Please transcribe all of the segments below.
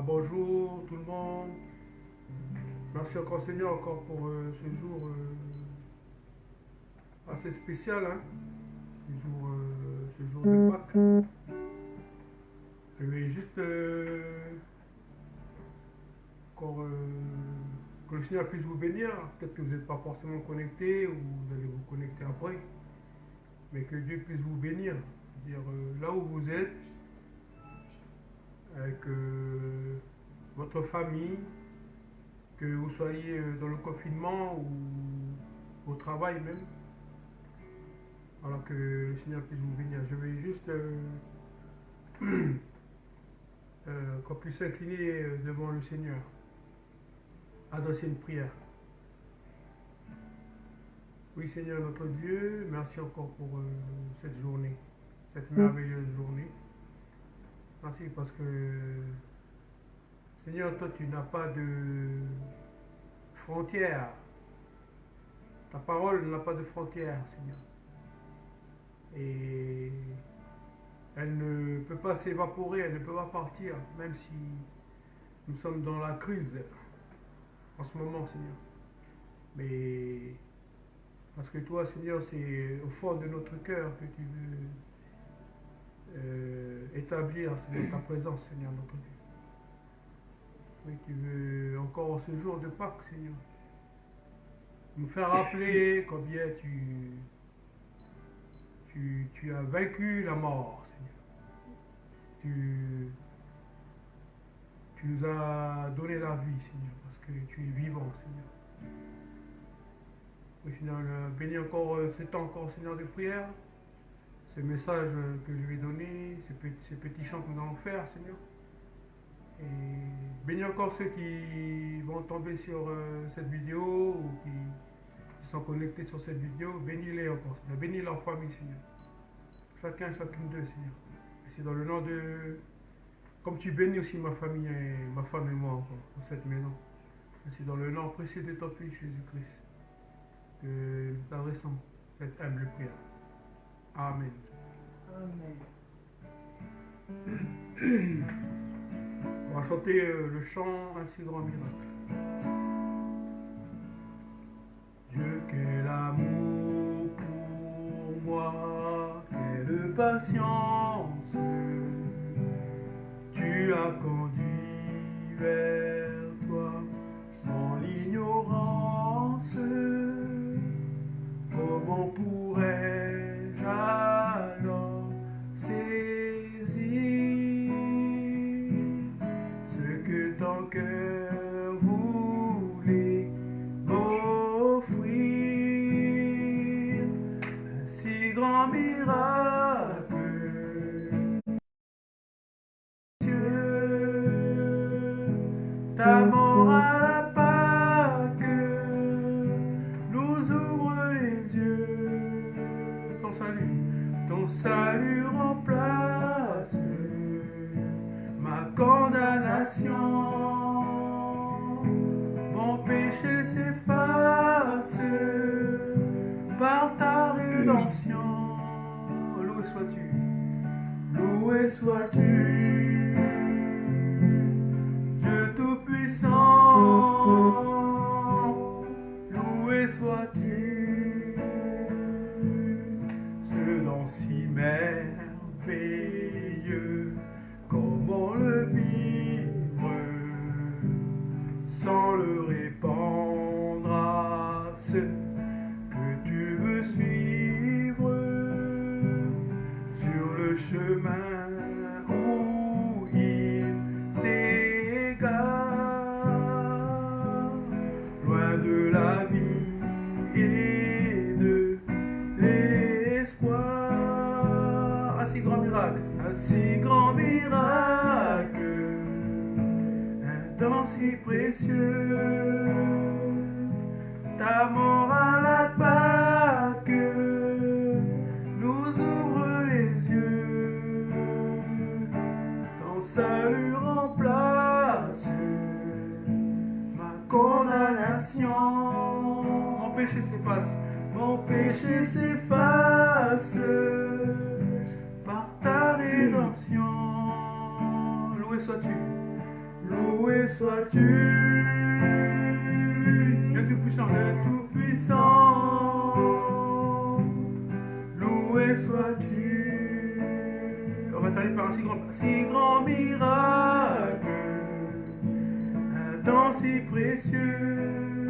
Bonjour tout le monde. Merci encore Seigneur encore pour ce jour assez spécial, hein, ce jour de Pâques. Je vais juste encore que le Seigneur puisse vous bénir. Peut-être que vous n'êtes pas forcément connecté ou vous allez vous connecter après, mais que Dieu puisse vous bénir. Dire là où vous êtes, avec votre famille, que vous soyez dans le confinement ou au travail même, alors que le Seigneur puisse vous bénir. Je vais juste qu'on puisse s'incliner devant le Seigneur, adresser une prière. Oui Seigneur notre Dieu, merci encore pour cette journée, cette merveilleuse journée. Merci parce que Seigneur, toi tu n'as pas de frontières. Ta parole n'a pas de frontières, Seigneur. Et elle ne peut pas s'évaporer, elle ne peut pas partir, même si nous sommes dans la crise en ce moment, Seigneur. Mais parce que toi, Seigneur, c'est au fond de notre cœur que tu veux établir, Seigneur, ta présence, Seigneur, notre Dieu. Oui, tu veux encore ce jour de Pâques, Seigneur, nous faire rappeler combien tu as vaincu la mort, Seigneur. Tu, tu nous as donné la vie, Seigneur, parce que tu es vivant, Seigneur. Oui, Seigneur, bénis encore ce temps encore, Seigneur, de prière, ces messages que je vais donner, ces petits chants que nous allons faire, Seigneur. Et bénis encore ceux qui vont tomber sur cette vidéo ou qui sont connectés sur cette vidéo. Bénis-les encore, Seigneur. Bénis leur famille, Seigneur. Chacune d'eux, Seigneur. Et c'est dans le nom de... Comme tu bénis aussi ma famille et ma femme et moi encore, dans cette maison. Et c'est dans le nom précieux de ton Fils Jésus-Christ que nous t'adressons cette humble prière. Amen. Amen. On va chanter le chant Un si grand miracle. Dieu, quel amour pour moi, quelle patience tu as conduit vers toi mon ignorance. Comment pourrais-je alors saisir ce que ton cœur voulait m'offrir? Un si grand miracle, ta mort à la Pâque nous ouvre les yeux. Ton salut remplace ma condamnation. Mon péché s'efface par ta rédemption. Loué sois-tu, loué sois-tu, Dieu Tout-Puissant. Loué sois-tu, ce don si merveilleux, comment le vivre sans le répandre à ceux que tu veux suivre sur le chemin où il s'égare, loin de la vie et de l'espoir. Un si grand miracle, un si grand miracle, un don si précieux, ta mort à la Pâque nous ouvre les yeux. Ton salut remplace ma condamnation. Mon péché s'efface, mon péché s'efface par ta rédemption. Loué sois-tu, loué sois-tu, Dieu Tout-Puissant, Dieu Tout-Puissant, loué sois-tu. On va terminer par un si grand miracle, un temps si précieux,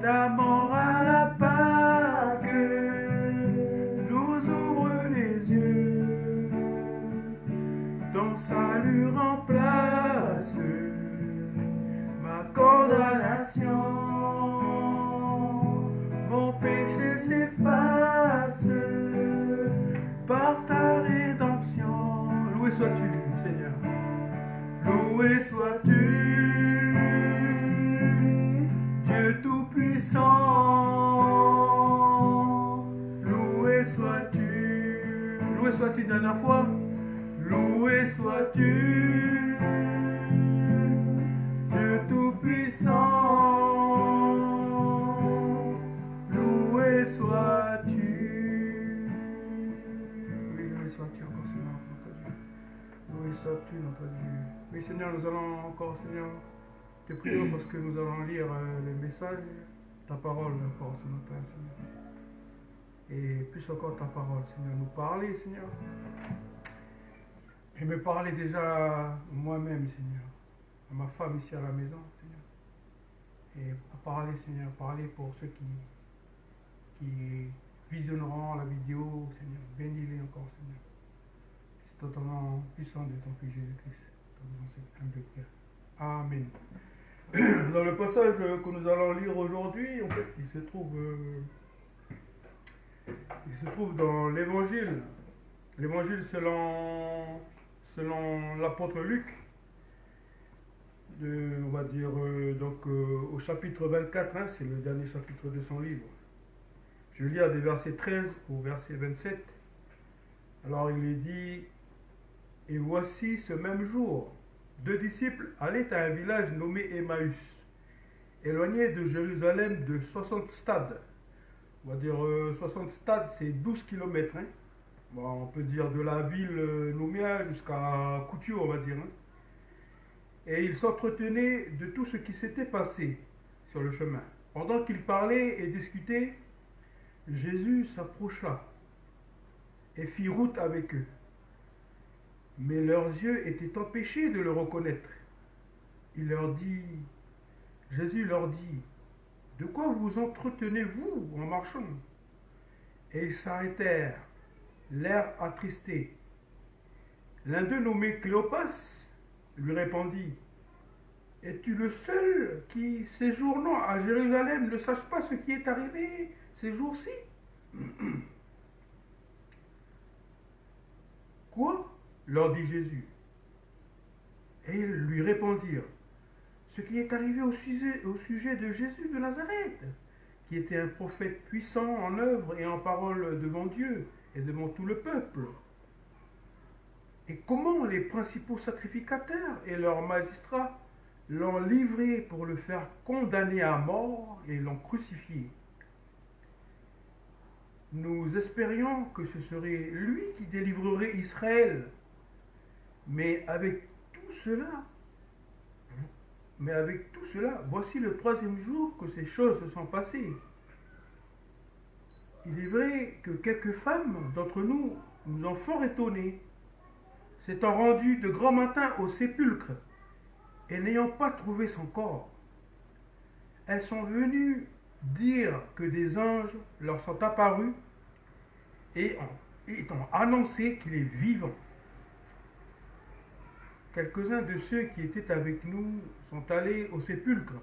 ta mort à la Pâque nous ouvre les yeux, ton salut remplace ma condamnation, mon péché s'efface par ta rédemption. Loué sois-tu, Seigneur, loué sois-tu, Dieu Tout-Puissant, loué sois-tu une dernière fois, loué sois-tu, Dieu Tout-Puissant, loué sois-tu. Oui, loué sois-tu encore, Seigneur, notre Dieu. Loué sois-tu, notre Dieu. Oui, Seigneur, nous allons encore, Seigneur, te prier parce que nous allons lire les messages, ta parole encore ce matin, Seigneur. Et plus encore ta parole, Seigneur, nous parler, Seigneur. Et me parler déjà moi-même, Seigneur, à ma femme ici à la maison, Seigneur. Et à parler, Seigneur, parler pour ceux qui visionneront la vidéo, Seigneur. Bénis-les encore, Seigneur. C'est au nom puissant de ton Fils Jésus-Christ. Dans cette humble prière. Amen. Dans le passage que nous allons lire aujourd'hui, en fait, il se trouve dans l'évangile. L'évangile selon l'apôtre Luc, on va dire au chapitre 24, hein, c'est le dernier chapitre de son livre. Je lis à des versets 13 au verset 27. Alors il est dit, et voici ce même jour, 2 disciples allaient à un village nommé Emmaüs, éloigné de Jérusalem de 60 stades. On va dire 60 stades, c'est 12 km. Hein. Bon, on peut dire de la ville Nouméa jusqu'à Couture, on va dire. Hein. Et ils s'entretenaient de tout ce qui s'était passé sur le chemin. Pendant qu'ils parlaient et discutaient, Jésus s'approcha et fit route avec eux. Mais leurs yeux étaient empêchés de le reconnaître. Jésus leur dit, de quoi vous entretenez-vous en marchant? Et ils s'arrêtèrent, l'air attristé. L'un d'eux, nommé Cléopas, lui répondit, es-tu le seul qui, séjournant à Jérusalem, ne sache pas ce qui est arrivé ces jours-ci? Quoi? Leur dit Jésus. Et ils lui répondirent, ce qui est arrivé au sujet de Jésus de Nazareth, qui était un prophète puissant en œuvre et en parole devant Dieu et devant tout le peuple. Et comment les principaux sacrificateurs et leurs magistrats l'ont livré pour le faire condamner à mort et l'ont crucifié. Nous espérions que ce serait lui qui délivrerait Israël. Mais avec tout cela, voici le 3e jour que ces choses se sont passées. Il est vrai que quelques femmes d'entre nous nous ont fort étonnés, s'étant rendues de grand matin au sépulcre et n'ayant pas trouvé son corps. Elles sont venues dire que des anges leur sont apparus et ont annoncé qu'il est vivant. Quelques-uns de ceux qui étaient avec nous sont allés au sépulcre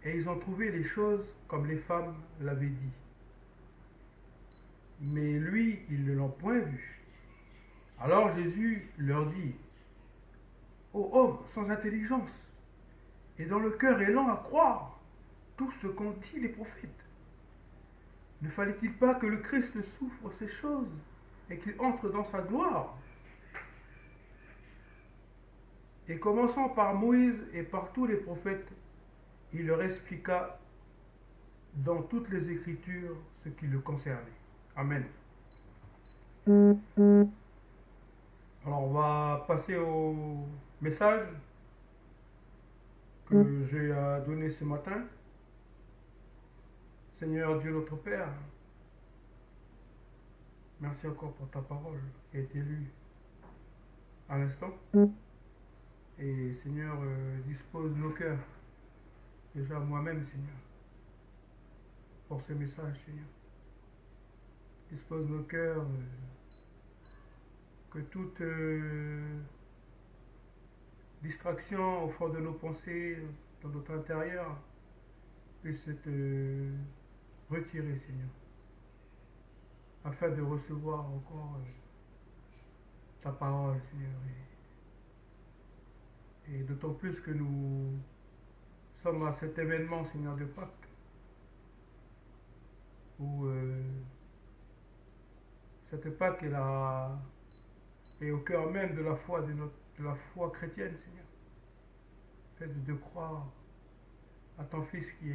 et ils ont trouvé les choses comme les femmes l'avaient dit. Mais lui, ils ne l'ont point vu. Alors Jésus leur dit, ô homme sans intelligence et dont le cœur est lent à croire tout ce qu'ont dit les prophètes, ne fallait-il pas que le Christ souffre ces choses et qu'il entre dans sa gloire? Et commençant par Moïse et par tous les prophètes, il leur expliqua dans toutes les Écritures ce qui le concernait. Amen. Alors on va passer au message que j'ai à donner ce matin. Seigneur Dieu notre Père, merci encore pour ta parole qui a été lue à l'instant. Et Seigneur, dispose nos cœurs, déjà moi-même, Seigneur, pour ce message, Seigneur. Dispose nos cœurs, que toute distraction au fond de nos pensées, dans notre intérieur, puisse être retirée, Seigneur, afin de recevoir encore ta parole, Seigneur. Et d'autant plus que nous sommes à cet événement, Seigneur, de Pâques, où cette Pâques est au cœur même de la foi, de la foi chrétienne, Seigneur. Fait de croire à ton Fils qui a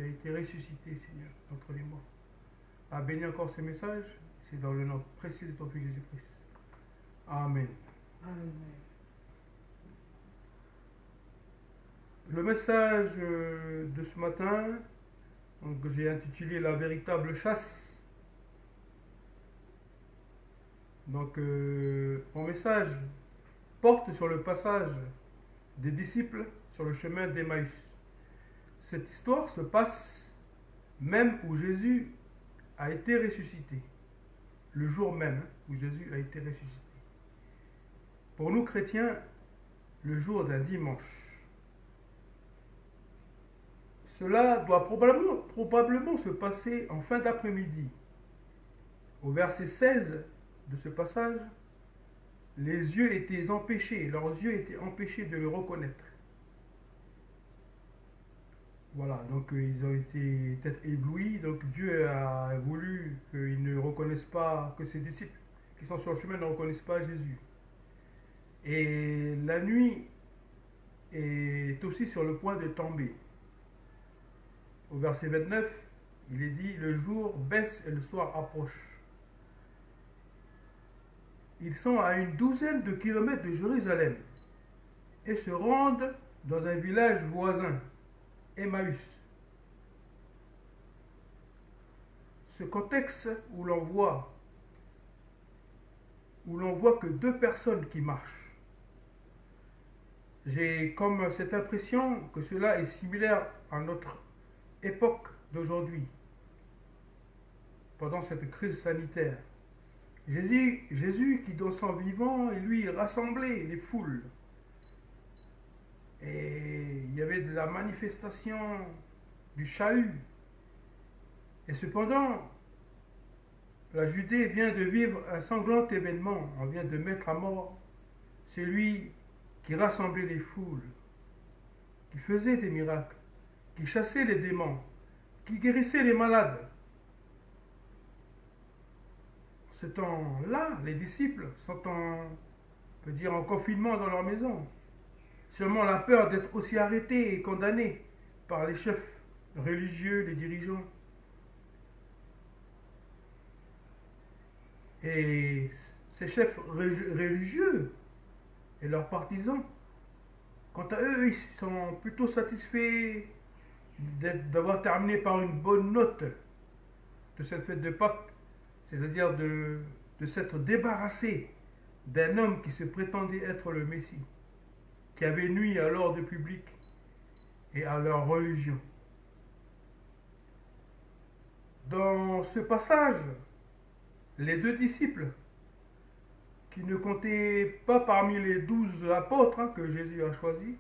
été ressuscité, Seigneur, d'entre les morts. À bénir encore ce message, c'est dans le nom précieux de ton Fils Jésus-Christ. Amen. Amen. Le message de ce matin, que j'ai intitulé La véritable chasse. Donc, mon message porte sur le passage des disciples sur le chemin d'Emmaüs. Cette histoire se passe même où Jésus a été ressuscité. Le jour même où Jésus a été ressuscité. Pour nous chrétiens, le jour d'un dimanche. Cela doit probablement se passer en fin d'après-midi. Au verset 16 de ce passage, leurs yeux étaient empêchés de le reconnaître. Voilà, donc ils ont été peut-être éblouis, donc Dieu a voulu qu'ils ne reconnaissent pas, que ses disciples qui sont sur le chemin ne reconnaissent pas Jésus. Et la nuit est aussi sur le point de tomber. Au verset 29, il est dit, le jour baisse et le soir approche. Ils sont à une douzaine de kilomètres de Jérusalem et se rendent dans un village voisin, Emmaüs. Ce contexte où l'on voit que deux personnes qui marchent. J'ai comme cette impression que cela est similaire à notre époque d'aujourd'hui, pendant cette crise sanitaire. Jésus qui dans son vivant, lui rassemblait les foules. Et il y avait de la manifestation, du chahut. Et cependant, la Judée vient de vivre un sanglant événement. On vient de mettre à mort celui qui rassemblait les foules, qui faisait des miracles, qui chassait les démons, qui guérissait les malades. Ce temps-là, les disciples sont en confinement dans leur maison. Seulement la peur d'être aussi arrêtés et condamnés par les chefs religieux, les dirigeants. Et ces chefs religieux et leurs partisans, quant à eux, ils sont plutôt satisfaits d'avoir terminé par une bonne note de cette fête de Pâques, c'est-à-dire de s'être débarrassé d'un homme qui se prétendait être le Messie, qui avait nui à l'ordre public et à leur religion. Dans ce passage, les deux disciples, qui ne comptaient pas parmi les 12 apôtres que Jésus a choisis,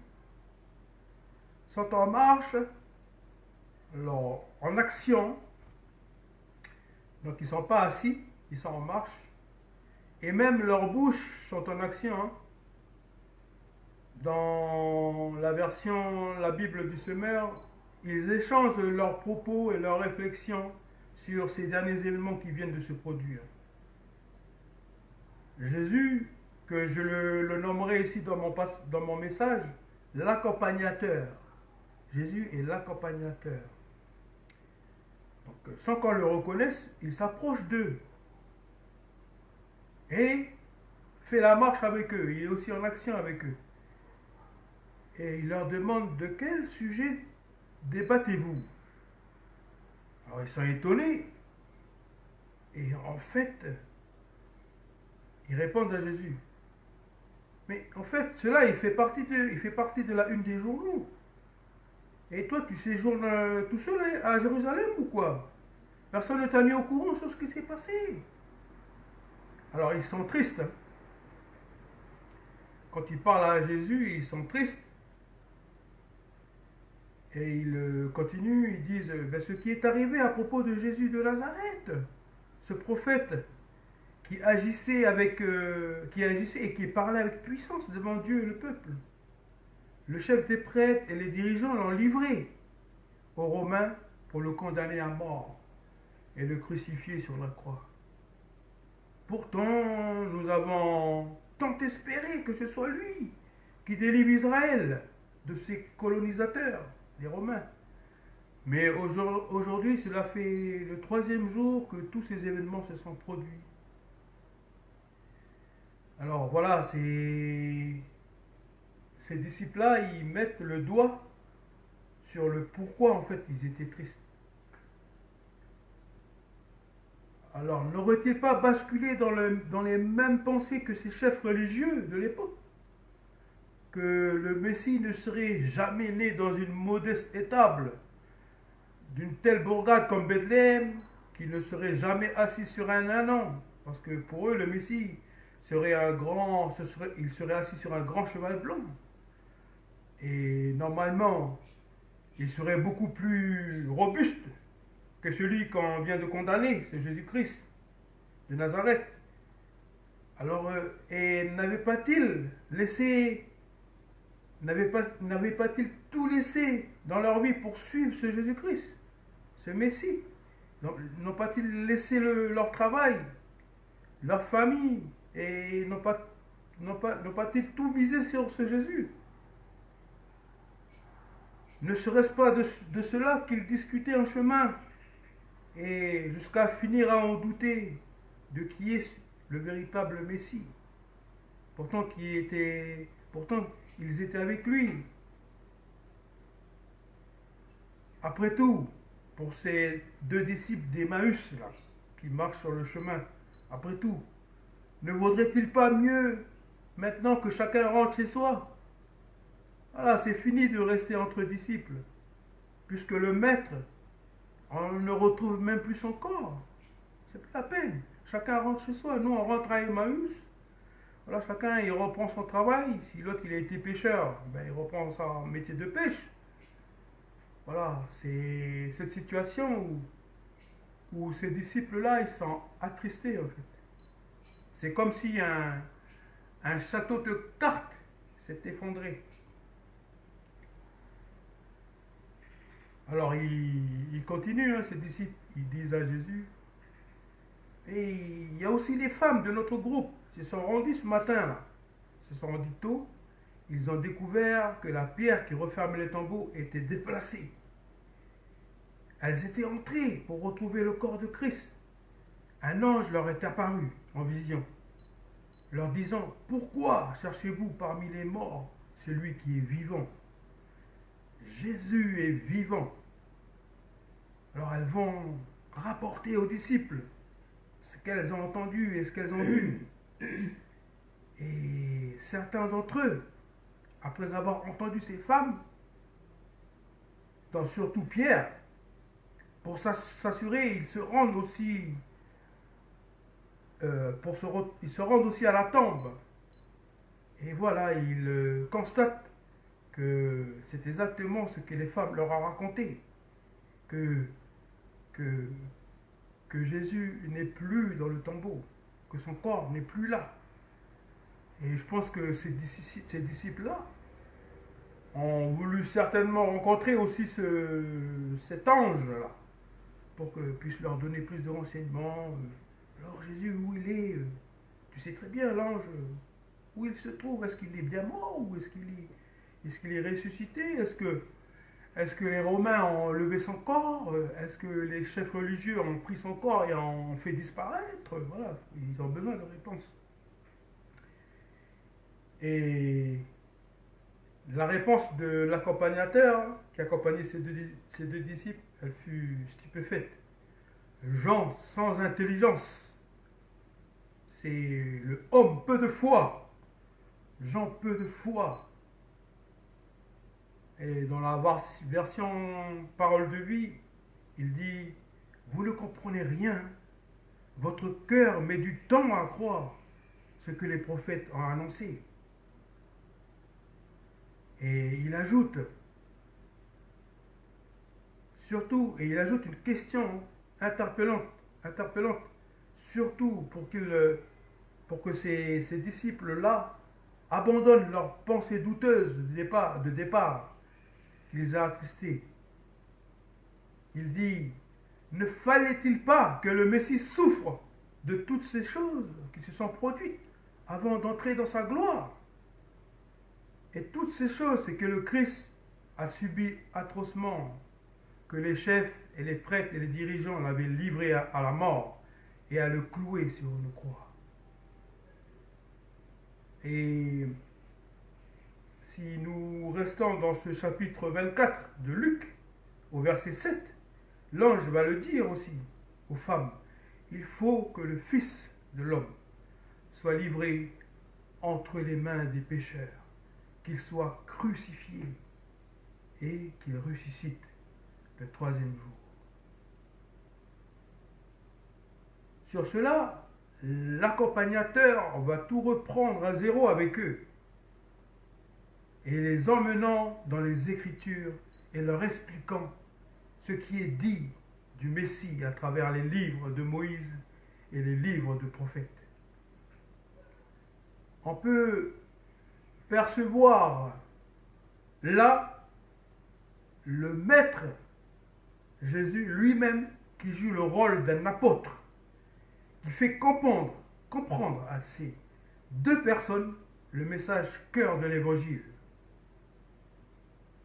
sont en marche, en action. Donc ils ne sont pas assis, ils sont en marche. Et même leurs bouches sont en action. Dans la Bible du Semeur, ils échangent leurs propos et leurs réflexions sur ces derniers éléments qui viennent de se produire. Jésus, que je le nommerai ici dans mon message, l'accompagnateur. Jésus est l'accompagnateur. Donc, sans qu'on le reconnaisse, il s'approche d'eux. Et fait la marche avec eux, il est aussi en action avec eux. Et il leur demande de quel sujet débattez-vous. Alors ils sont étonnés. Et en fait, ils répondent à Jésus. Mais en fait, cela, il fait partie de la une des journaux. Et toi, tu séjournes tout seul à Jérusalem ou quoi? Personne ne t'a mis au courant sur ce qui s'est passé. Alors ils sont tristes, hein. Quand ils parlent à Jésus, ils sont tristes. Et ils continuent, ils disent ben, ce qui est arrivé à propos de Jésus de Nazareth, ce prophète qui agissait et qui parlait avec puissance devant Dieu et le peuple. Le chef des prêtres et les dirigeants l'ont livré aux Romains pour le condamner à mort et le crucifier sur la croix. Pourtant, nous avons tant espéré que ce soit lui qui délivre Israël de ses colonisateurs, les Romains. Mais aujourd'hui, cela fait le 3e jour que tous ces événements se sont produits. Alors voilà, ces disciples-là, ils mettent le doigt sur le pourquoi en fait ils étaient tristes. Alors n'aurait-il pas basculé dans les mêmes pensées que ces chefs religieux de l'époque? Que le Messie ne serait jamais né dans une modeste étable d'une telle bourgade comme Bethléem, qu'il ne serait jamais assis sur un ânon, parce que pour eux le Messie il serait assis sur un grand cheval blanc. Et normalement, il serait beaucoup plus robuste que celui qu'on vient de condamner, c'est Jésus-Christ de Nazareth. Alors, et n'avait pas-il tout laissé dans leur vie pour suivre ce Jésus-Christ, ce Messie? N'ont pas-ils laissé leur travail, leur famille, et n'ont pas-ils tout misé sur ce Jésus? Ne serait-ce pas de cela qu'ils discutaient en chemin, et jusqu'à finir à en douter de qui est le véritable Messie? Pourtant, ils étaient avec lui. Après tout, pour ces 2 disciples d'Emmaüs là, qui marchent sur le chemin, après tout, ne vaudrait-il pas mieux maintenant que chacun rentre chez soi? Voilà, c'est fini de rester entre disciples, puisque le maître, on ne retrouve même plus son corps. C'est plus la peine. Chacun rentre chez soi. Nous, on rentre à Emmaüs. Voilà, chacun, il reprend son travail. Si l'autre, il a été pêcheur, ben, il reprend son métier de pêche. Voilà, c'est cette situation où ces disciples-là, ils sont attristés, en fait. C'est comme si un château de cartes s'est effondré. Alors, ils continuent, hein, ces disciples. Ils disent à Jésus. Et il y a aussi les femmes de notre groupe qui se sont rendues ce matin-là. Ils se sont rendus tôt. Ils ont découvert que la pierre qui referme les tombeaux était déplacée. Elles étaient entrées pour retrouver le corps de Christ. Un ange leur est apparu en vision, leur disant: pourquoi cherchez-vous parmi les morts celui qui est vivant? Jésus est vivant. Alors elles vont rapporter aux disciples ce qu'elles ont entendu et ce qu'elles ont vu. Et certains d'entre eux, après avoir entendu ces femmes, dont surtout Pierre, pour s'assurer, ils se rendent aussi ils se rendent aussi à la tombe. Et voilà, ils constatent que c'est exactement ce que les femmes leur ont raconté, que, que, que Jésus n'est plus dans le tombeau, que son corps n'est plus là. Et je pense que ces disciples-là ont voulu certainement rencontrer aussi cet ange-là, pour que puisse leur donner plus de renseignements. Alors Jésus, où il est? Tu sais très bien, l'ange, où il se trouve? Est-ce qu'il est bien mort ou est-ce qu'il est ressuscité? Est-ce que les Romains ont levé son corps? Est-ce que les chefs religieux ont pris son corps et ont fait disparaître? Voilà, ils ont besoin de réponses. Et la réponse de l'accompagnateur qui accompagnait ses deux disciples, elle fut stupéfaite. Gens sans intelligence, c'est le homme peu de foi. Jean peu de foi. Et dans la version parole de vie, il dit, vous ne comprenez rien. Votre cœur met du temps à croire ce que les prophètes ont annoncé. Et il ajoute, surtout, et il ajoute une question interpellante, surtout pour que ces disciples-là abandonnent leurs pensées douteuses de départ qui les a attristés. Il dit, ne fallait-il pas que le Messie souffre de toutes ces choses qui se sont produites avant d'entrer dans sa gloire? Et toutes ces choses, c'est que le Christ a subi atrocement, que les chefs et les prêtres et les dirigeants l'avaient livré à la mort et à le clouer sur une croix. Et si nous restons dans ce chapitre 24 de Luc, au verset 7, l'ange va le dire aussi aux femmes. Il faut que le Fils de l'homme soit livré entre les mains des pécheurs, qu'il soit crucifié et qu'il ressuscite le troisième jour. Sur cela, l'accompagnateur va tout reprendre à zéro avec eux et les emmenant dans les Écritures et leur expliquant ce qui est dit du Messie à travers les livres de Moïse et les livres de prophètes. On peut percevoir là le Maître Jésus lui-même qui joue le rôle d'un apôtre, qui fait comprendre à ces deux personnes le message cœur de l'Évangile.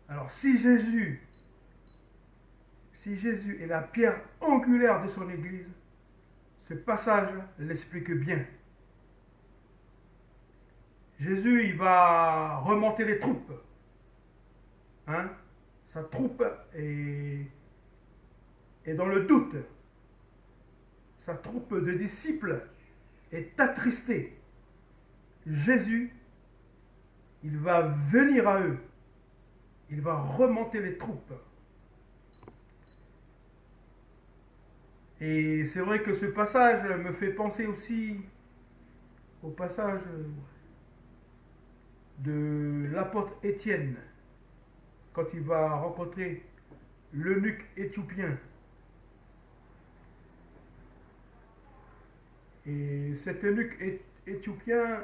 Alors si Jésus est la pierre angulaire de son Église, ce passage l'explique bien. Jésus, il va remonter les troupes. Sa troupe est dans le doute. Sa troupe de disciples est attristée. Jésus, il va venir à eux. Il va remonter les troupes. Et c'est vrai que ce passage me fait penser aussi au passage de l'apôtre Étienne, quand il va rencontrer l'eunuque éthiopien. Et cet eunuque éthiopien,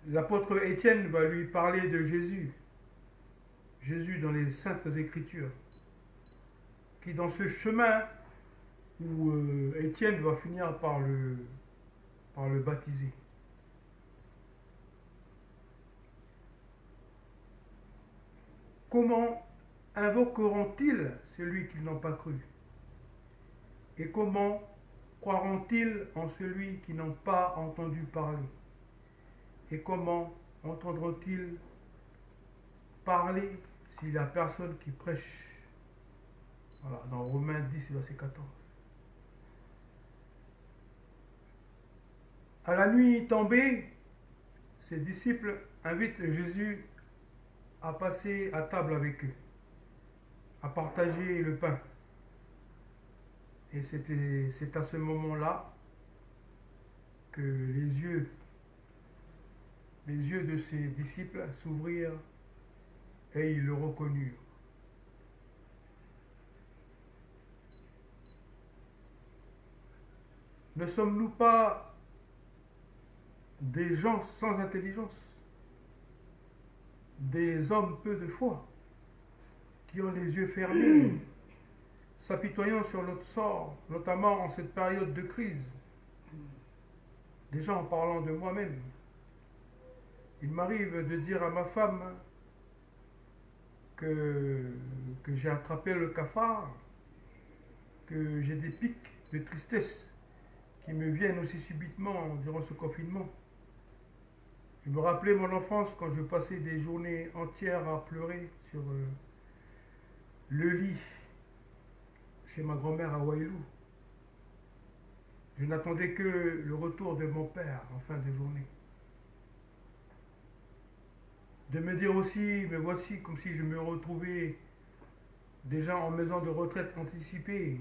l'apôtre Étienne va lui parler de Jésus. Jésus dans les Saintes Écritures. Qui dans ce chemin où Étienne va finir par le baptiser. Comment invoqueront-ils celui qu'ils n'ont pas cru? Et comment croiront-ils en celui qu'ils n'ont pas entendu parler? Et comment entendront-ils parler si la personne qui prêche? Voilà, dans Romains 10, verset 14. À la nuit tombée, ses disciples invitent Jésus à passer à table avec eux, à partager le pain. Et c'est à ce moment-là que les yeux de ses disciples s'ouvrirent et ils le reconnurent. Ne sommes-nous pas des gens sans intelligence, des hommes peu de foi, qui ont les yeux fermés, s'apitoyant sur notre sort, notamment en cette période de crise? Déjà en parlant de moi-même, il m'arrive de dire à ma femme que j'ai attrapé le cafard, que j'ai des pics de tristesse qui me viennent aussi subitement durant ce confinement. Je me rappelais mon enfance quand je passais des journées entières à pleurer sur le lit chez ma grand-mère à Wailou. Je n'attendais que le retour de mon père en fin de journée. De me dire aussi, me voici comme si je me retrouvais déjà en maison de retraite anticipée,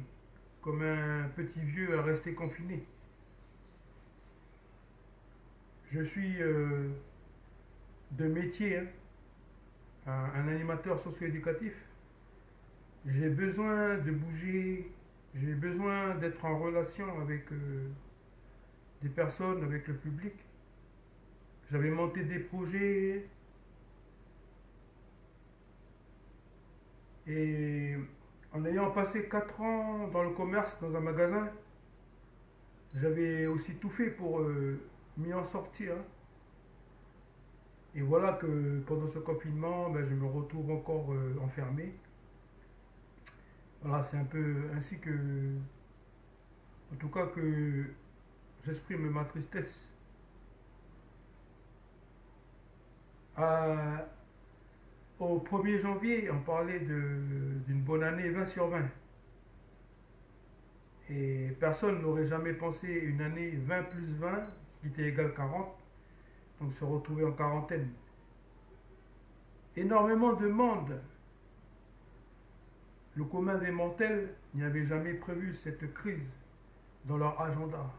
comme un petit vieux à rester confiné. Je suis de métier, hein, un animateur socio-éducatif. J'ai besoin de bouger, j'ai besoin d'être en relation avec des personnes, avec le public. J'avais monté des projets et en ayant passé 4 ans dans le commerce, dans un magasin, j'avais aussi tout fait pour m'y en sortir. Et voilà que pendant ce confinement, ben, je me retrouve encore enfermé. Voilà, c'est un peu ainsi que, en tout cas, que j'exprime ma tristesse. À- Au 1er janvier, on parlait d'une bonne année 20 sur 20. Et personne n'aurait jamais pensé une année 20 plus 20, qui était égal 40, donc se retrouver en quarantaine. Énormément de monde. Le commun des mortels n'y avait jamais prévu cette crise dans leur agenda.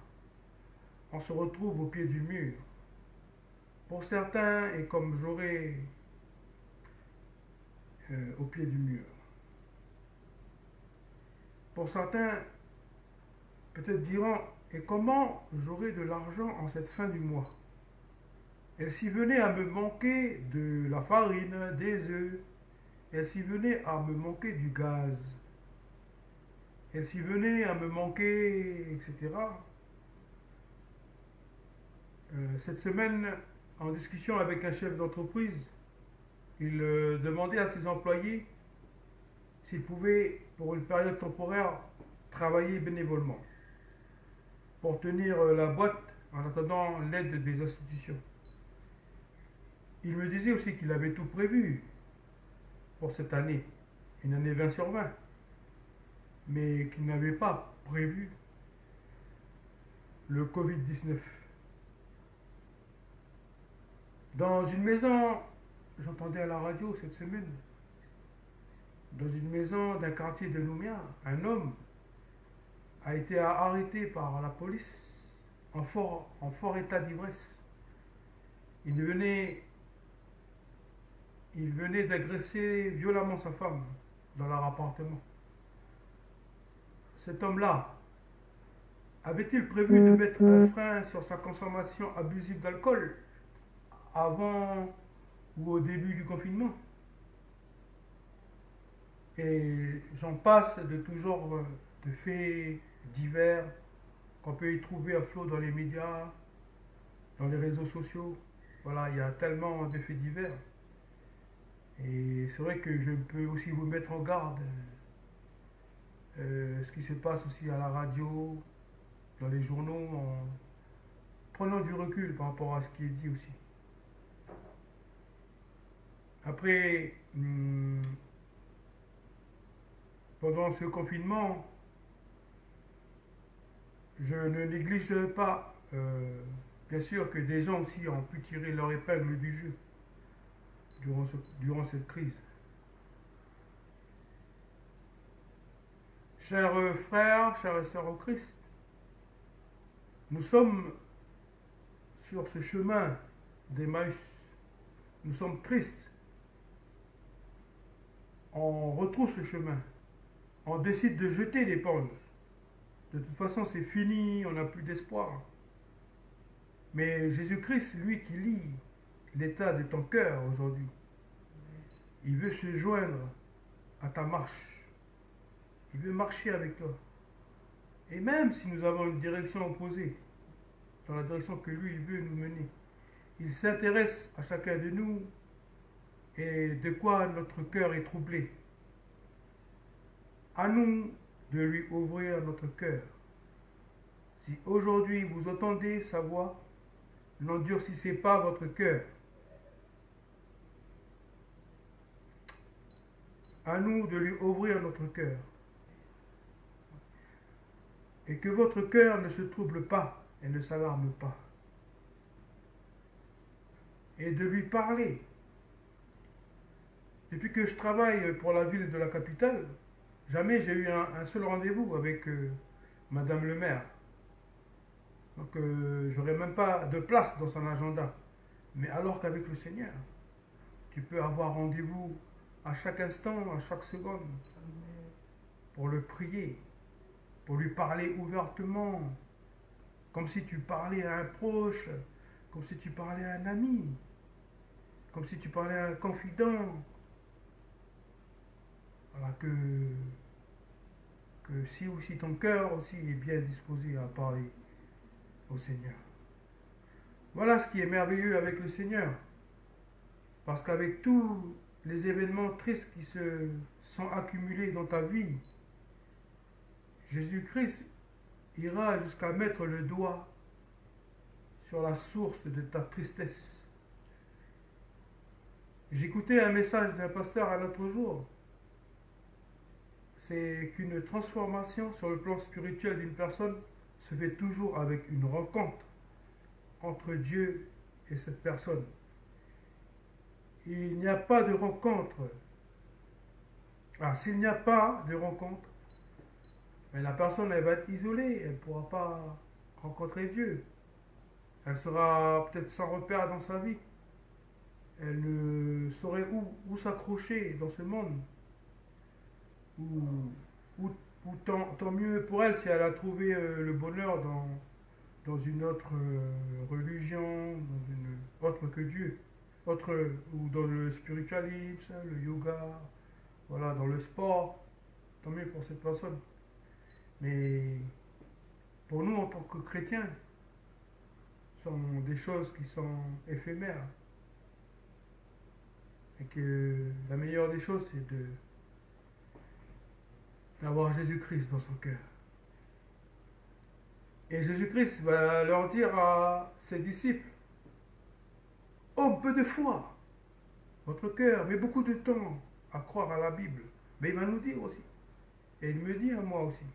On se retrouve au pied du mur. Pour certains, et comme j'aurais au pied du mur. Pour certains, peut-être diront, et comment j'aurai de l'argent en cette fin du mois? Et s'il venait à me manquer de la farine, des œufs, et s'il venait à me manquer du gaz, et s'il venait à me manquer, etc. Cette semaine, en discussion avec un chef d'entreprise, il demandait à ses employés s'ils pouvaient, pour une période temporaire, travailler bénévolement pour tenir la boîte en attendant l'aide des institutions. Il me disait aussi qu'il avait tout prévu pour cette année, une année 20 sur 20, mais qu'il n'avait pas prévu le Covid-19. Dans une maison, j'entendais à la radio cette semaine, dans une maison d'un quartier de Nouméa, un homme a été arrêté par la police en fort état d'ivresse. Il venait, il venait d'agresser violemment sa femme dans leur appartement. Cet homme-là, avait-il prévu de mettre un frein sur sa consommation abusive d'alcool avant ou au début du confinement? Et j'en passe de toujours de faits divers qu'on peut y trouver à flot dans les médias, dans les réseaux sociaux. Voilà, il y a tellement de faits divers. Et c'est vrai que je peux aussi vous mettre en garde ce qui se passe aussi à la radio, dans les journaux, en prenant du recul par rapport à ce qui est dit aussi. Après, pendant ce confinement, je ne néglige pas, bien sûr, que des gens aussi ont pu tirer leur épingle du jeu durant cette crise. Chers frères, chères sœurs au Christ, nous sommes sur ce chemin d'Emmaüs. Nous sommes tristes. On retrouve ce chemin. On décide de jeter l'éponge. De toute façon, c'est fini, on n'a plus d'espoir. Mais Jésus-Christ, lui qui lit l'état de ton cœur aujourd'hui, il veut se joindre à ta marche. Il veut marcher avec toi. Et même si nous avons une direction opposée, dans la direction que lui, il veut nous mener, il s'intéresse à chacun de nous et de quoi notre cœur est troublé. À nous de lui ouvrir notre cœur. Si aujourd'hui vous entendez sa voix, n'endurcissez pas votre cœur. À nous de lui ouvrir notre cœur. Et que votre cœur ne se trouble pas et ne s'alarme pas. Et de lui parler. Depuis que je travaille pour la ville de la capitale, jamais j'ai eu un seul rendez-vous avec Madame le maire. Donc j'aurais même pas de place dans son agenda. Mais alors qu'avec le Seigneur, tu peux avoir rendez-vous à chaque instant, à chaque seconde, pour le prier, pour lui parler ouvertement, comme si tu parlais à un proche, comme si tu parlais à un ami, comme si tu parlais à un confident. Voilà, que si aussi ton cœur aussi est bien disposé à parler au Seigneur. Voilà ce qui est merveilleux avec le Seigneur. Parce qu'avec tous les événements tristes qui se sont accumulés dans ta vie, Jésus-Christ ira jusqu'à mettre le doigt sur la source de ta tristesse. J'écoutais un message d'un pasteur un autre jour. C'est qu'une transformation sur le plan spirituel d'une personne se fait toujours avec une rencontre entre Dieu et cette personne. Il n'y a pas de rencontre. S'il n'y a pas de rencontre, mais la personne elle va être isolée, elle ne pourra pas rencontrer Dieu. Elle sera peut-être sans repère dans sa vie. Elle ne saurait où s'accrocher dans ce monde. Ou tant mieux pour elle si elle a trouvé le bonheur dans une autre religion, dans une autre que Dieu, ou dans le spiritualisme, le yoga, voilà, dans le sport, tant mieux pour cette personne. Mais pour nous en tant que chrétiens, ce sont des choses qui sont éphémères. Et que la meilleure des choses, c'est d'avoir Jésus-Christ dans son cœur. Et Jésus-Christ va leur dire à ses disciples, oh, peu de foi, votre cœur met beaucoup de temps à croire à la Bible. Mais il va nous dire aussi, et il me dit à moi aussi,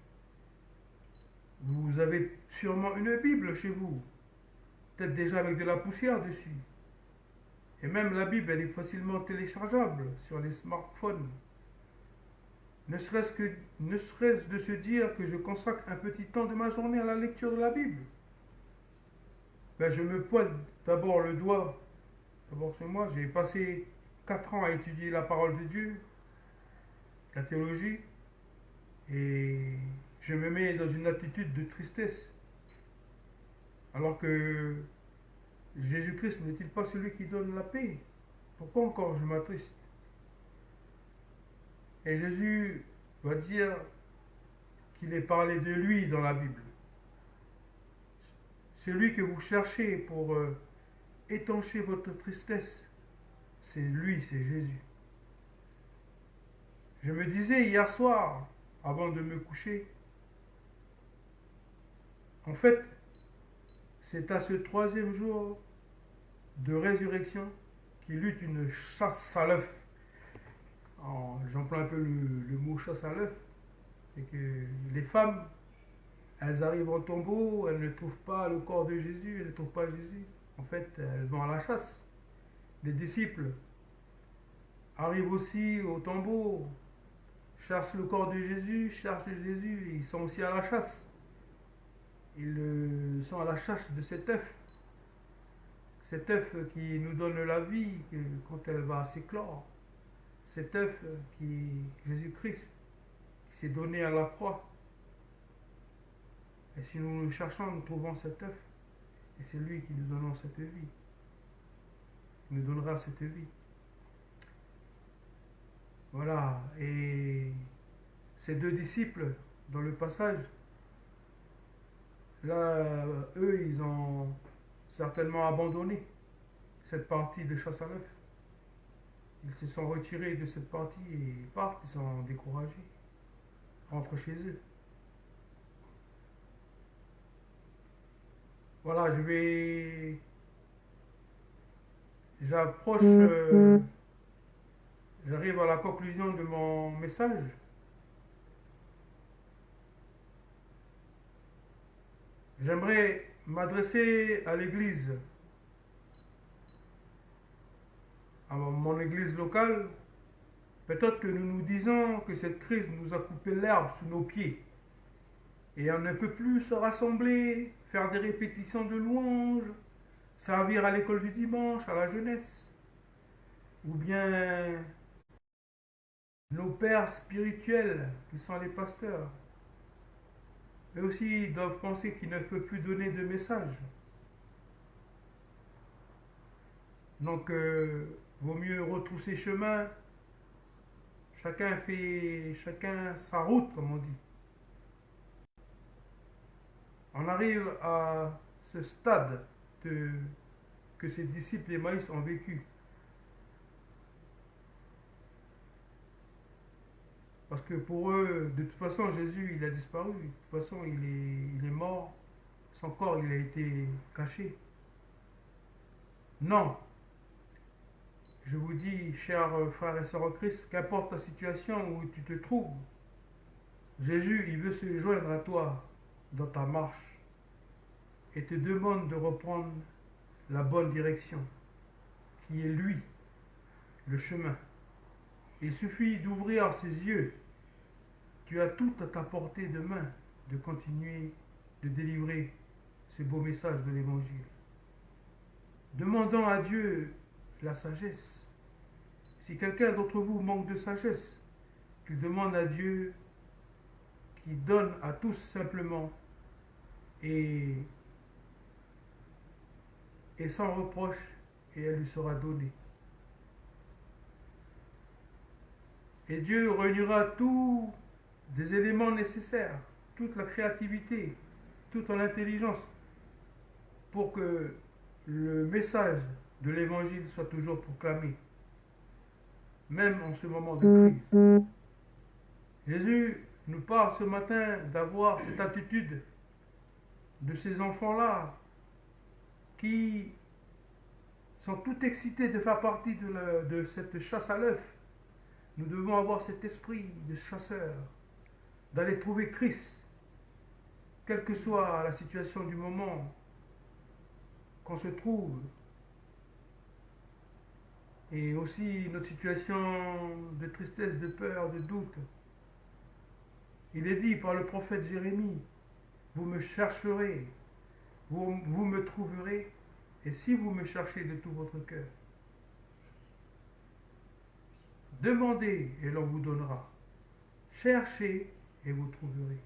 vous avez sûrement une Bible chez vous, peut-être déjà avec de la poussière dessus. Et même la Bible, elle est facilement téléchargeable sur les smartphones. Ne serait-ce de se dire que je consacre un petit temps de ma journée à la lecture de la Bible. Ben, je me pointe d'abord le doigt. D'abord sur moi, j'ai passé 4 ans à étudier la parole de Dieu, la théologie, et je me mets dans une attitude de tristesse. Alors que Jésus-Christ n'est-il pas celui qui donne la paix? Pourquoi encore je m'attriste? Et Jésus va dire qu'il est parlé de lui dans la Bible. Celui que vous cherchez pour étancher votre tristesse, c'est lui, c'est Jésus. Je me disais hier soir, avant de me coucher, en fait, c'est à ce 3e jour de résurrection qu'il eut une chasse à l'œuf. J'emploie un peu le mot chasse à l'œuf. C'est que les femmes, elles arrivent au tombeau, elles ne trouvent pas le corps de Jésus, elles ne trouvent pas Jésus. En fait, elles vont à la chasse. Les disciples arrivent aussi au tombeau, cherchent le corps de Jésus, cherchent Jésus, et ils sont aussi à la chasse. Ils sont à la chasse de cet œuf. Cet œuf qui nous donne la vie quand elle va s'éclore. Cet œuf qui est Jésus-Christ, qui s'est donné à la croix. Et si nous le cherchons, nous trouvons cet œuf. Et c'est lui qui nous donnera cette vie. Il nous donnera cette vie. Voilà. Et ces 2 disciples, dans le passage, là, eux, ils ont certainement abandonné cette partie de chasse à l'œuf. Ils se sont retirés de cette partie et partent, ils sont découragés, rentrent chez eux. Voilà, je vais j'approche, j'arrive à la conclusion de mon message. J'aimerais m'adresser à l'église, à mon église locale. Peut-être que nous nous disons que cette crise nous a coupé l'herbe sous nos pieds et on ne peut plus se rassembler, faire des répétitions de louanges, servir à l'école du dimanche, à la jeunesse, ou bien nos pères spirituels qui sont les pasteurs. Eux aussi doivent penser qu'ils ne peuvent plus donner de message. Donc, vaut mieux retrousser chemin. Chacun fait sa route, comme on dit. On arrive à ce stade que ces disciples d'Emmaüs ont vécu. Parce que pour eux, de toute façon, Jésus, il a disparu. De toute façon, il est mort. Son corps, il a été caché. Non. Je vous dis, chers frères et sœurs en Christ, qu'importe la situation où tu te trouves, Jésus, il veut se joindre à toi dans ta marche et te demande de reprendre la bonne direction, qui est lui, le chemin. Il suffit d'ouvrir ses yeux. Tu as tout à ta portée de main de continuer de délivrer ce beau message de l'Évangile. Demandons à Dieu la sagesse. Si quelqu'un d'entre vous manque de sagesse, qu'il demande à Dieu qui donne à tous simplement et sans reproche, et elle lui sera donnée. Et Dieu réunira tous des éléments nécessaires, toute la créativité, toute l'intelligence, pour que le message de l'Évangile soit toujours proclamé, même en ce moment de crise. Jésus nous parle ce matin d'avoir cette attitude de ces enfants-là qui sont tout excités de faire partie de cette chasse à l'œuf. Nous devons avoir cet esprit de chasseur, d'aller trouver Christ, quelle que soit la situation du moment qu'on se trouve, et aussi notre situation de tristesse, de peur, de doute. Il est dit par le prophète Jérémie, vous me chercherez, vous me trouverez, et si vous me cherchez de tout votre cœur. Demandez et l'on vous donnera. Cherchez et vous trouverez.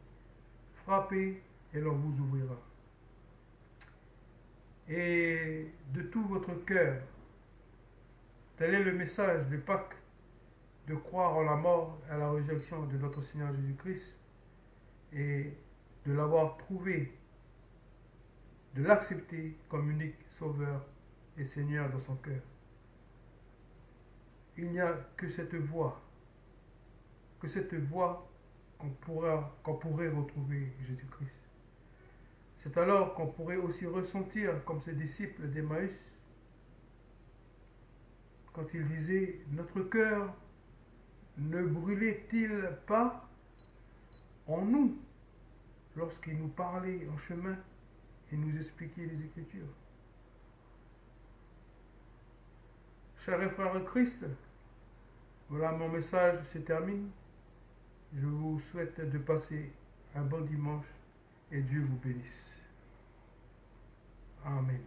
Frappez et l'on vous ouvrira. Et de tout votre cœur, tel est le message de Pâques, de croire en la mort et à la résurrection de notre Seigneur Jésus-Christ et de l'avoir trouvé, de l'accepter comme unique Sauveur et Seigneur dans son cœur. Il n'y a que cette voie qu'on pourrait retrouver Jésus-Christ. C'est alors qu'on pourrait aussi ressentir comme ces disciples d'Emmaüs, quand ils disaient, notre cœur ne brûlait-il pas en nous lorsqu'il nous parlait en chemin et nous expliquait les Écritures. Chers frères en Christ, voilà, mon message se termine. Je vous souhaite de passer un bon dimanche et Dieu vous bénisse. Amen.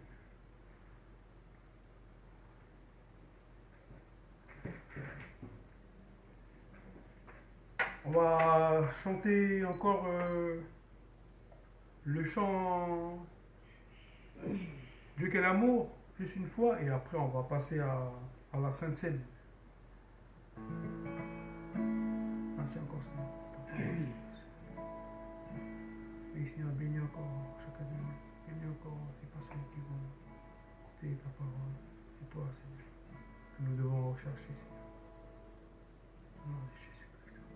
On va chanter encore le chant Dieu quel amour, juste une fois, et après on va passer à la Sainte Seine. Merci encore, Seigneur. Et Seigneur, bénis encore chacun de nous. Bénis encore ces personnes qui vont écouter ta parole. C'est toi, Seigneur, que nous devons rechercher, Seigneur. Au nom de Jésus-Christ.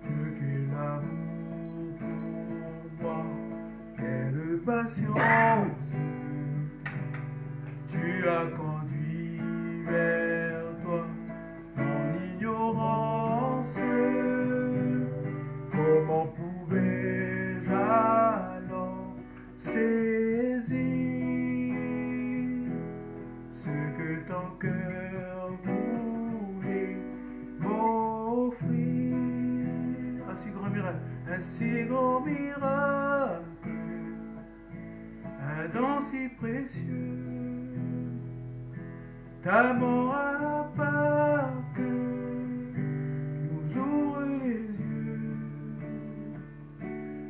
Dieu, quel amour pour moi, quelle patience tu as accordé. pouvais-je alors saisir ce que ton cœur voulait m'offrir? Un si grand miracle, un si grand miracle, un don si précieux, ta mort à la Pâque nous ouvre les yeux,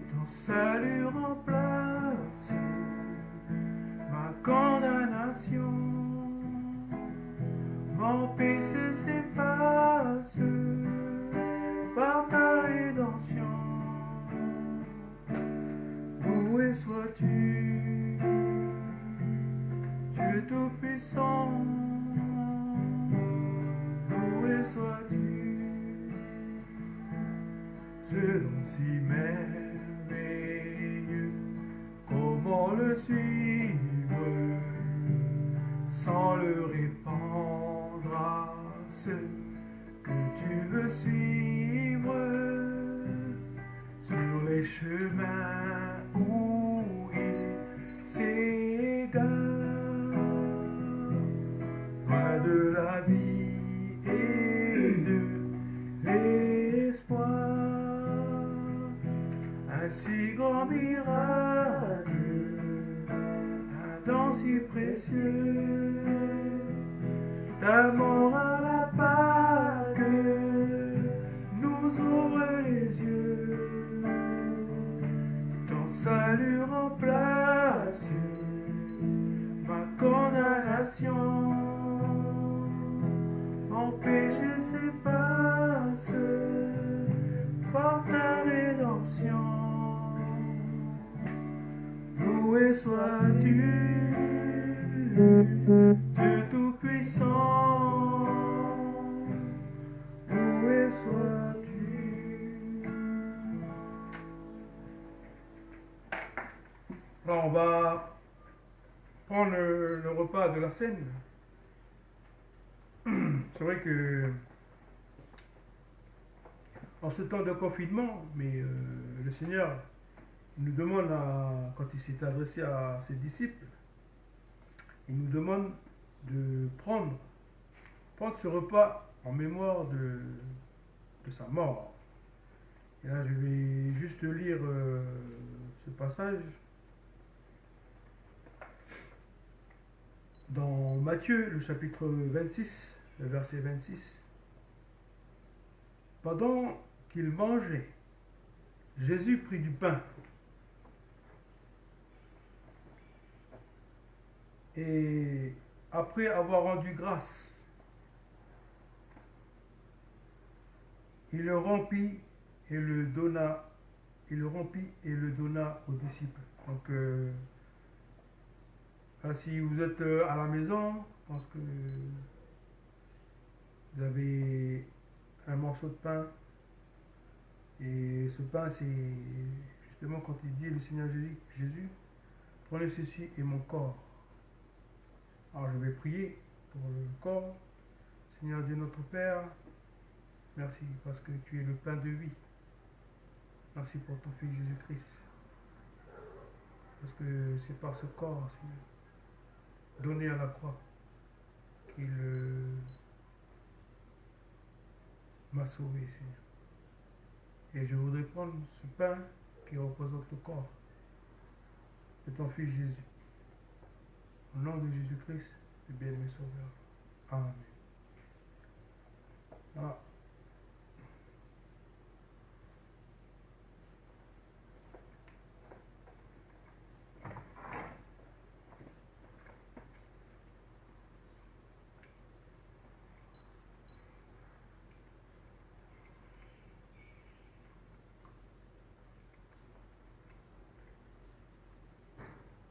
ton salut remplace ma condamnation, mon péché s'efface par ta rédemption. Loué sois-tu, Dieu Tout-Puissant, loué sois-tu, ce nom si merveilleux, comment le suivre sans le répandre à ceux que tu veux suivre sur les chemins où il s'égare, loin de la vie et de l'espoir, un si grand miracle, un don si précieux, ta mort à la Pâque nous ouvre les yeux, ton salut remplace ma condamnation, mon péché s'efface par ta rédemption. Loué sois-tu, Dieu Tout-Puissant, loué sois-tu. Alors on va prendre le repas de la Seine. C'est vrai que en ce temps de confinement, mais le Seigneur nous demande, quand il s'est adressé à ses disciples, il nous demande de prendre ce repas en mémoire de sa mort. Et là, je vais juste lire ce passage dans Matthieu, le chapitre 26, le verset 26. Pendant qu'il mangeait, Jésus prit du pain et après avoir rendu grâce, il le rompit et le donna. Il le rompit et le donna aux disciples. Donc, si vous êtes à la maison, je pense que vous avez un morceau de pain. Et ce pain, c'est justement quand il dit le Seigneur Jésus, prenez ceci et mon corps. Alors je vais prier pour le corps. Seigneur Dieu notre Père, merci parce que tu es le pain de vie. Merci pour ton Fils Jésus-Christ. Parce que c'est par ce corps, Seigneur, donné à la croix, qu'il m'a sauvé, Seigneur. Et je voudrais prendre ce pain qui représente le corps de ton Fils Jésus. Au nom de Jésus-Christ, le bien-aimé Sauveur. Amen. Voilà.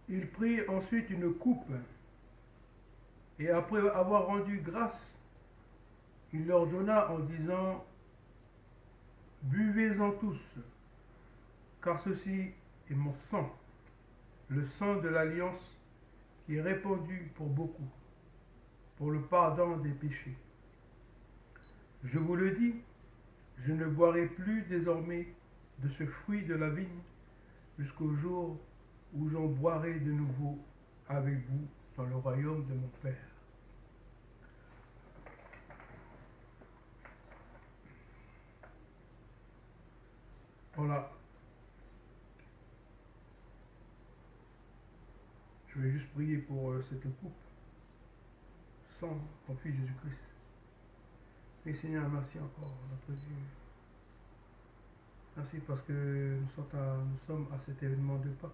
Il prit ensuite une coupe, et après avoir rendu grâce, il leur donna en disant, buvez-en tous, car ceci est mon sang, le sang de l'alliance qui est répandu pour beaucoup, pour le pardon des péchés. Je vous le dis, je ne boirai plus désormais de ce fruit de la vigne jusqu'au jour où j'en boirai de nouveau avec vous dans le royaume de mon Père. Voilà. Je vais juste prier pour cette coupe sans ton Fils Jésus-Christ. Et Seigneur, merci encore, notre Dieu. Merci parce que nous sommes à cet événement de Pâques.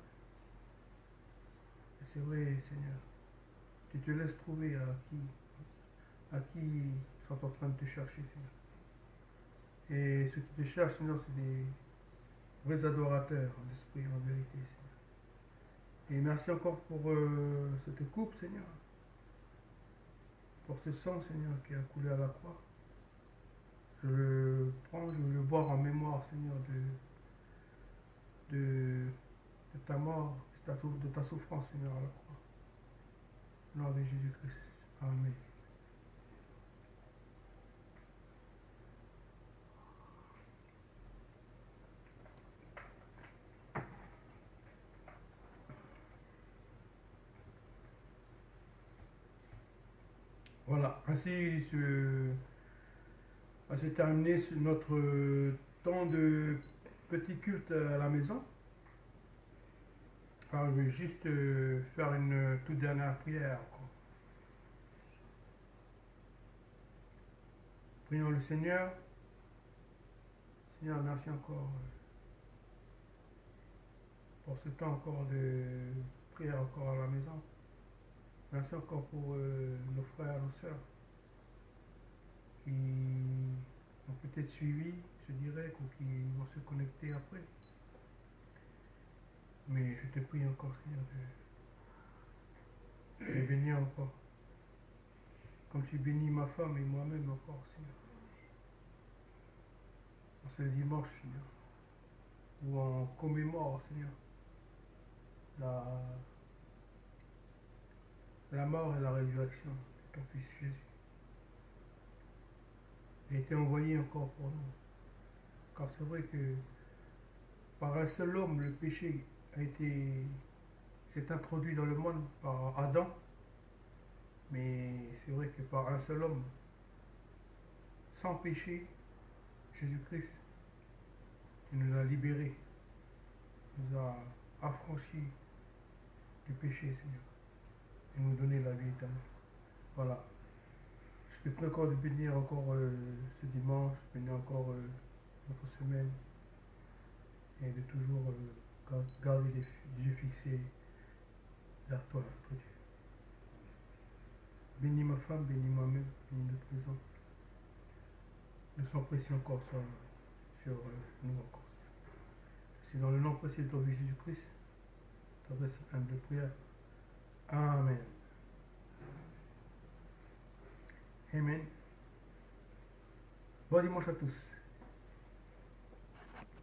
Et c'est vrai, Seigneur, tu te laisses trouver à qui sont en train de te chercher, Seigneur. Et ceux qui te cherchent, Seigneur, c'est des vrais adorateurs en esprit et en vérité, Seigneur. Et merci encore pour cette coupe, Seigneur. Pour ce sang, Seigneur, qui a coulé à la croix. Je le prends, je veux le boire en mémoire, Seigneur, de ta mort, de ta souffrance, Seigneur, à la croix. Au nom de Jésus-Christ. Amen. Voilà, ainsi va se terminer notre temps de petit culte à la maison. Alors, je vais juste faire une toute dernière prière. Prions le Seigneur. Seigneur, merci encore pour ce temps encore de prière encore à la maison. Merci encore pour nos frères et nos sœurs qui ont peut-être suivi ce direct ou qui vont se connecter après. Mais je te prie encore, Seigneur, de bénir encore. Comme tu bénis ma femme et moi-même encore, Seigneur. En ce dimanche, Seigneur, où on commémore, Seigneur, la mort et la résurrection de ton Fils Jésus. Il a été envoyé encore pour nous. Car c'est vrai que par un seul homme, le péché s'est introduit dans le monde par Adam. Mais c'est vrai que par un seul homme, sans péché, Jésus-Christ, il nous a libérés, nous a affranchis du péché, Seigneur, et nous donner la vie éternelle. Voilà. Je te prie encore de bénir encore ce dimanche, bénir encore notre semaine, et de toujours garder les yeux fixés vers toi, notre Dieu. Bénis ma femme, bénis moi-même, bénis notre maison. Le sang précieux encore sur nous encore. C'est dans le nom précieux de ton Fils Jésus-Christ, t'adresse humble prière. Amen. Amen. Bon dimanche à tous.